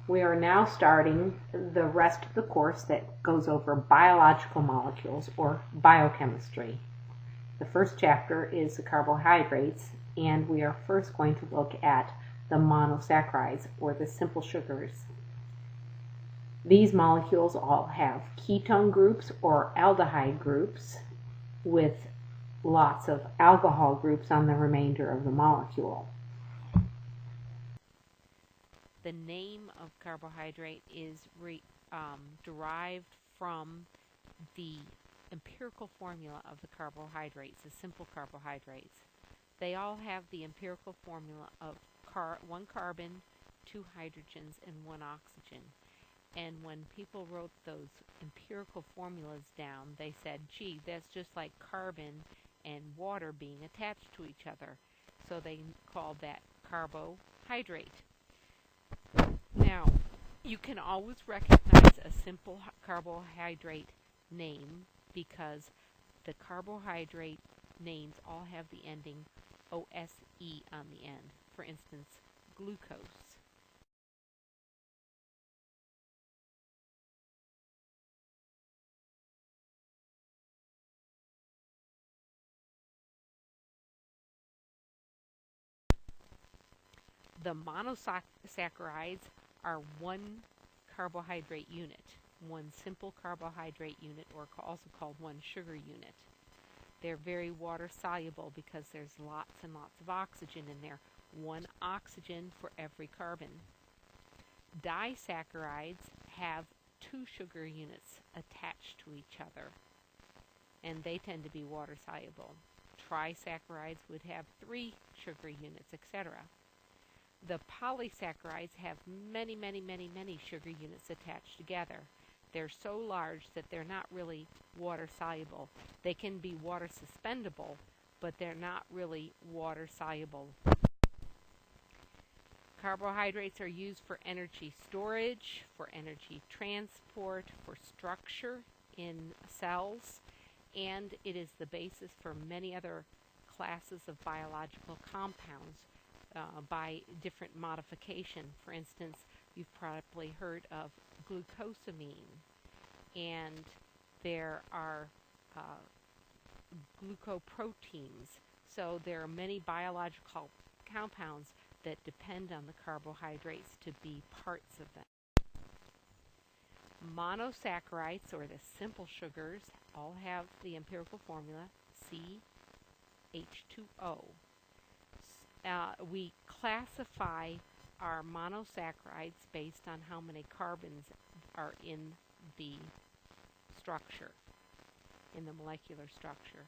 We are now starting the rest of the course that goes over biological molecules or biochemistry. The first chapter is the carbohydrates, and we are first going to look at the monosaccharides or the simple sugars. These molecules all have ketone groups or aldehyde groups with lots of alcohol groups on the remainder of the molecule. The name of carbohydrate is derived from the empirical formula of the carbohydrates, the simple carbohydrates. They all have the empirical formula of one carbon, 2 hydrogens, and 1 oxygen. And when people wrote those empirical formulas down, they said, gee, that's just like carbon and water being attached to each other. So they called that carbohydrate. Now, you can always recognize a simple carbohydrate name because the carbohydrate names all have the ending OSE on the end. For instance, glucose. The monosaccharides are one carbohydrate unit, one simple carbohydrate unit, or also called one sugar unit. They're very water soluble because there's lots and lots of oxygen in there, 1 oxygen for every carbon. Disaccharides have 2 sugar units attached to each other, and they tend to be water soluble. Trisaccharides would have 3 sugar units, etc. The polysaccharides have many sugar units attached together. They're so large that they're not really water soluble. They can be water suspendable, but they're not really water soluble. Carbohydrates are used for energy storage, for energy transport, for structure in cells, and it is the basis for many other classes of biological compounds by different modification. For instance, you've probably heard of glucosamine, and there are glucoproteins. So there are many biological compounds that depend on the carbohydrates to be parts of them. Monosaccharides, or the simple sugars, all have the empirical formula CH2O. We classify our monosaccharides based on how many carbons are in the structure, in the molecular structure.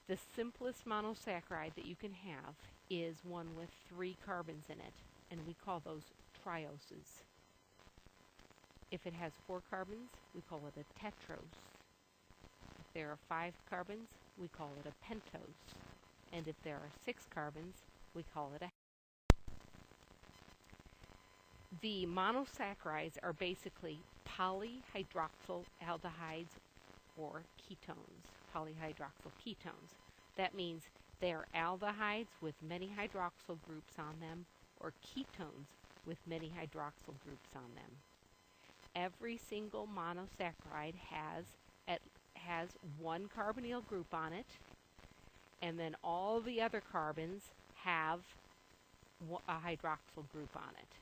The simplest monosaccharide that you can have is one with 3 carbons in it, and we call those trioses. If it has 4 carbons, we call it a tetrose. If there are 5 carbons, we call it a pentose. And if there are 6 carbons, we call it a. The monosaccharides are basically polyhydroxyaldehydes or ketones, polyhydroxyl ketones. That means they are aldehydes with many hydroxyl groups on them, or ketones with many hydroxyl groups on them. Every single monosaccharide has 1 carbonyl group on it, and then all the other carbons have a hydroxyl group on it.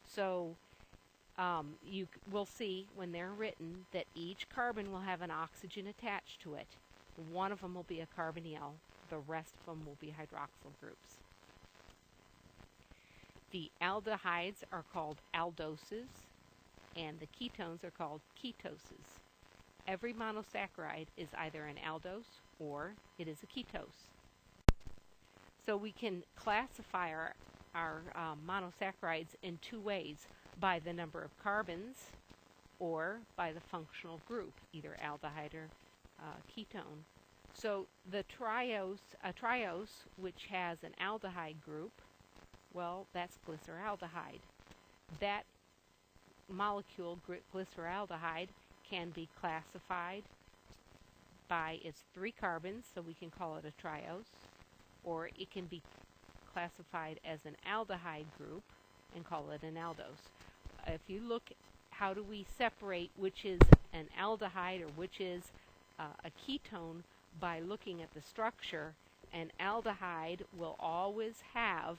So you will see when they're written that each carbon will have an oxygen attached to it. One of them will be a carbonyl. The rest of them will be hydroxyl groups. The aldehydes are called aldoses, and the ketones are called ketoses. Every monosaccharide is either an aldose or it is a ketose. So we can classify our monosaccharides in 2 ways, by the number of carbons or by the functional group, either aldehyde or ketone. So the triose, which has an aldehyde group, well, that's glyceraldehyde. That molecule, glyceraldehyde, can be classified by its 3 carbons, so we can call it a triose, or it can be classified as an aldehyde group and call it an aldose. if you look, how do we separate which is an aldehyde or which is a ketone? By looking at the structure. An aldehyde will always have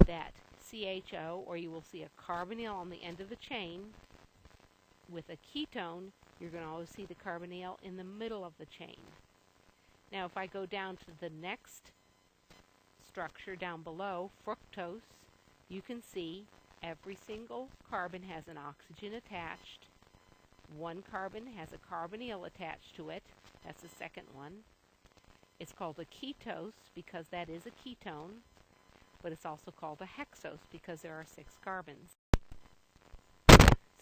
that CHO, or you will see a carbonyl on the end of the chain. With a ketone, you're going to always see the carbonyl in the middle of the chain. Now, if I go down to the next structure down below, fructose, you can see every single carbon has an oxygen attached. One carbon has a carbonyl attached to it. That's the second one. It's called a ketose because that is a ketone, but it's also called a hexose because there are 6 carbons.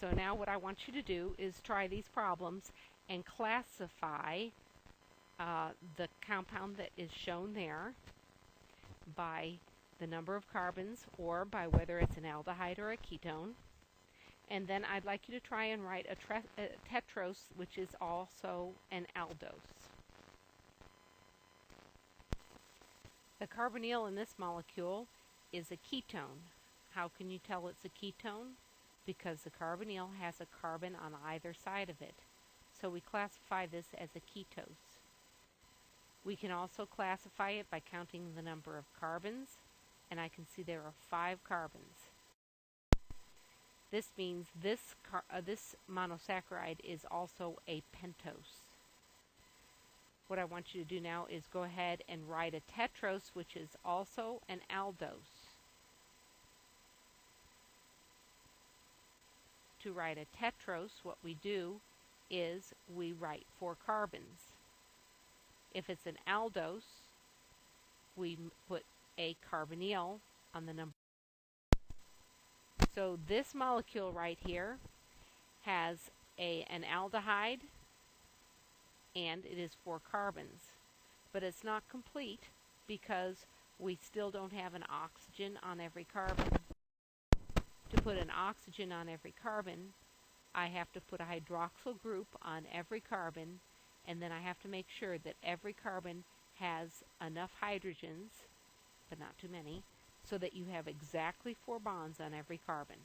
So now what I want you to do is try these problems and classify the compound that is shown there by the number of carbons or by whether it's an aldehyde or a ketone. And then I'd like you to try and write a tetrose, which is also an aldose. The carbonyl in this molecule is a ketone. How can you tell it's a ketone? Because the carbonyl has a carbon on either side of it. So we classify this as a ketose. We can also classify it by counting the number of carbons, and I can see there are 5 carbons. This means this monosaccharide is also a pentose. What I want you to do now is go ahead and write a tetrose, which is also an aldose. To write a tetrose, what we do is we write 4 carbons. If it's an aldose, we put a carbonyl on the number. So this molecule right here has an aldehyde, and it is 4 carbons. But it's not complete because we still don't have an oxygen on every carbon. To put an oxygen on every carbon, I have to put a hydroxyl group on every carbon, and then I have to make sure that every carbon has enough hydrogens, but not too many, so that you have exactly 4 bonds on every carbon.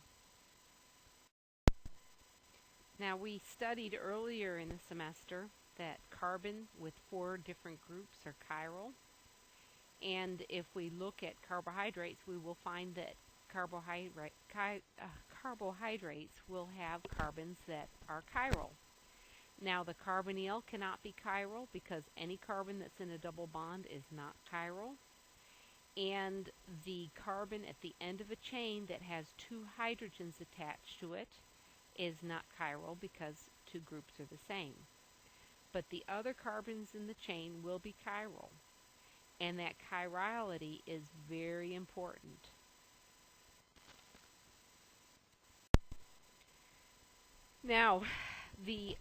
Now, we studied earlier in the semester that carbon with 4 different groups are chiral. And if we look at carbohydrates, we will find that carbohydrates will have carbons that are chiral. Now, the carbonyl cannot be chiral because any carbon that's in a double bond is not chiral. And the carbon at the end of a chain that has 2 hydrogens attached to it is not chiral because 2 groups are the same. But the other carbons in the chain will be chiral. And that chirality is very important. Now, the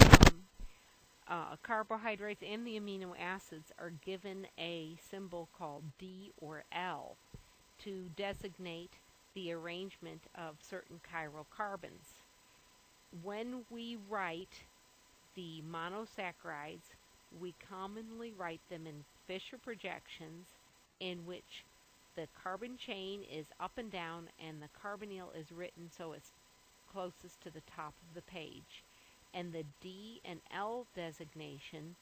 carbohydrates and the amino acids are given a symbol called D or L to designate the arrangement of certain chiral carbons. When we write the monosaccharides, we commonly write them in Fisher projections in which the carbon chain is up and down and the carbonyl is written so it's closest to the top of the page. And the D and L designation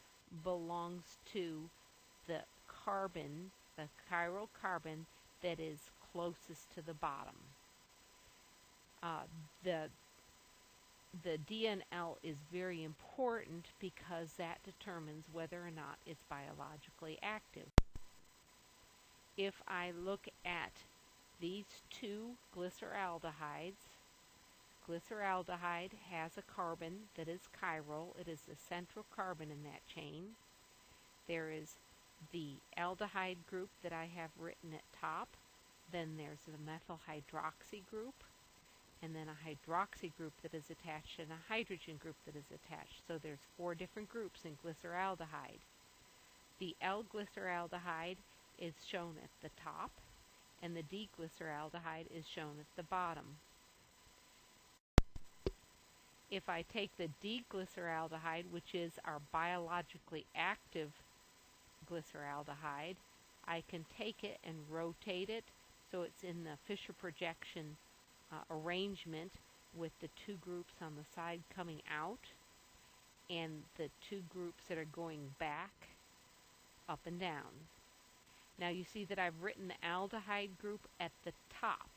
belongs to the carbon, the chiral carbon that is closest to the bottom. The D and L is very important because that determines whether or not it's biologically active. If I look at these 2 glyceraldehydes, glyceraldehyde has a carbon that is chiral. It is the central carbon in that chain. There is the aldehyde group that I have written at top. Then there's the methyl hydroxy group, and then a hydroxy group that is attached and a hydrogen group that is attached. So there's 4 different groups in glyceraldehyde. The L-glyceraldehyde is shown at the top, and the D-glyceraldehyde is shown at the bottom. If I take the D-glyceraldehyde, which is our biologically active glyceraldehyde, I can take it and rotate it so it's in the Fisher projection arrangement with the two groups on the side coming out and the two groups that are going back, up and down. Now you see that I've written the aldehyde group at the top.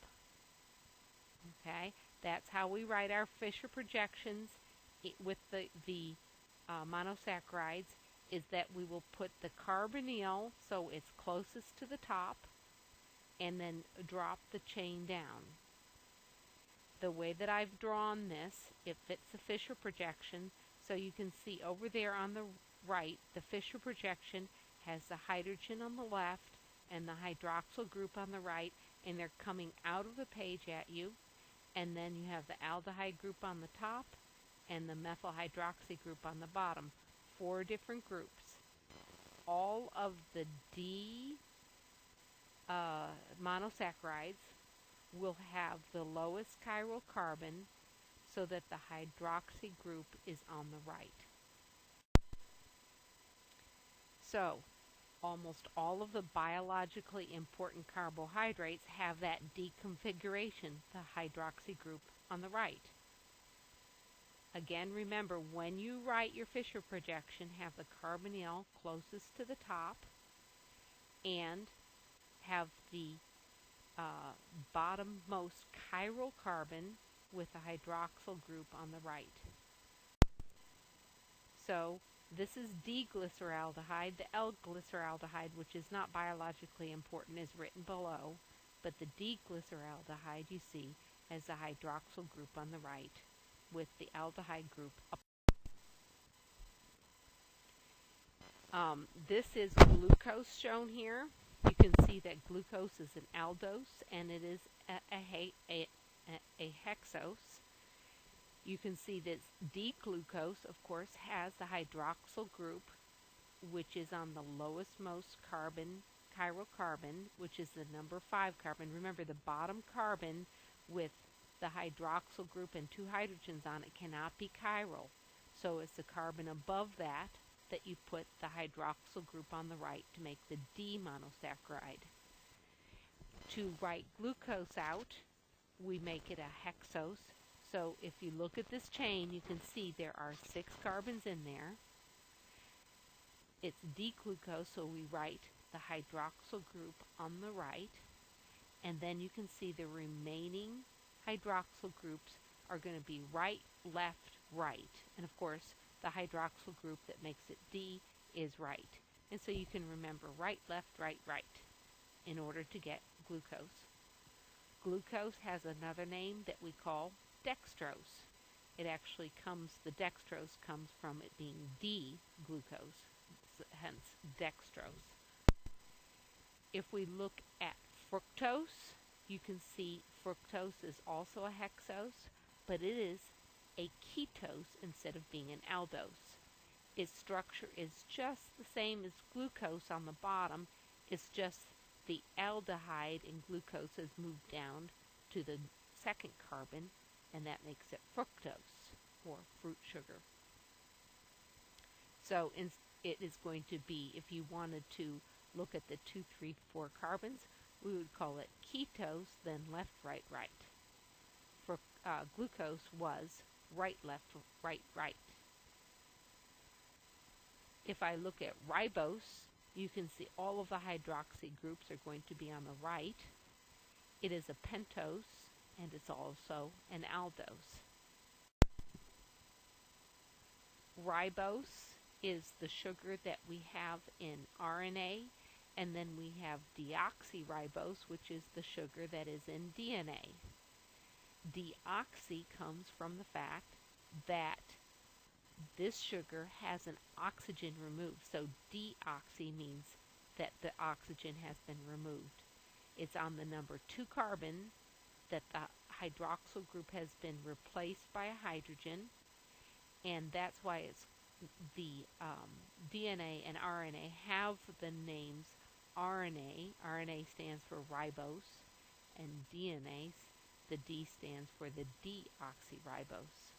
Okay, that's how we write our Fisher projections with the monosaccharides, is that we will put the carbonyl so it's closest to the top and then drop the chain down. The way that I've drawn this, it fits the Fisher projection, so you can see over there on the right, the Fisher projection has the hydrogen on the left and the hydroxyl group on the right, and they're coming out of the page at you. And then you have the aldehyde group on the top and the methyl hydroxy group on the bottom. 4 different groups. All of the D monosaccharides will have the lowest chiral carbon, so that the hydroxy group is on the right. So, almost all of the biologically important carbohydrates have that D configuration, the hydroxy group on the right. Again, remember, when you write your Fisher projection, have the carbonyl closest to the top and have the bottommost chiral carbon with the hydroxyl group on the right. So this is D-glyceraldehyde. The L-glyceraldehyde, which is not biologically important, is written below, but the D-glyceraldehyde, you see, has the hydroxyl group on the right with the aldehyde group up. This is glucose shown here. You can see that glucose is an aldose, and it is a hexose. You can see that D-glucose, of course, has the hydroxyl group, which is on the lowest most chiral carbon, which is the number 5 carbon. Remember, the bottom carbon with the hydroxyl group and 2 hydrogens on it cannot be chiral. So it's the carbon above that you put the hydroxyl group on the right to make the D monosaccharide. To write glucose out, we make it a hexose. So if you look at this chain, you can see there are 6 carbons in there. It's D-glucose, so we write the hydroxyl group on the right. And then you can see the remaining hydroxyl groups are going to be right, left, right. And of course, the hydroxyl group that makes it D is right. And so you can remember right, left, right, right in order to get glucose. Glucose has another name that we call dextrose. It actually the dextrose comes from it being D-glucose, hence dextrose. If we look at fructose, you can see fructose is also a hexose, but it is a ketose instead of being an aldose. Its structure is just the same as glucose on the bottom. It's just the aldehyde in glucose has moved down to the second carbon, and that makes it fructose, or fruit sugar. So it is going to be, if you wanted to look at the 2, 3, 4 carbons, we would call it ketose, then left, right, right. For glucose was right, left, right, right. If I look at ribose, you can see all of the hydroxy groups are going to be on the right. It is a pentose, and it's also an aldose. Ribose is the sugar that we have in RNA, and then we have deoxyribose, which is the sugar that is in DNA. Deoxy comes from the fact that this sugar has an oxygen removed. So deoxy means that the oxygen has been removed. It's on the number 2 carbon that the hydroxyl group has been replaced by a hydrogen, and that's why it's the DNA and RNA have the names RNA. RNA stands for ribose, and DNA, the D stands for the deoxyribose.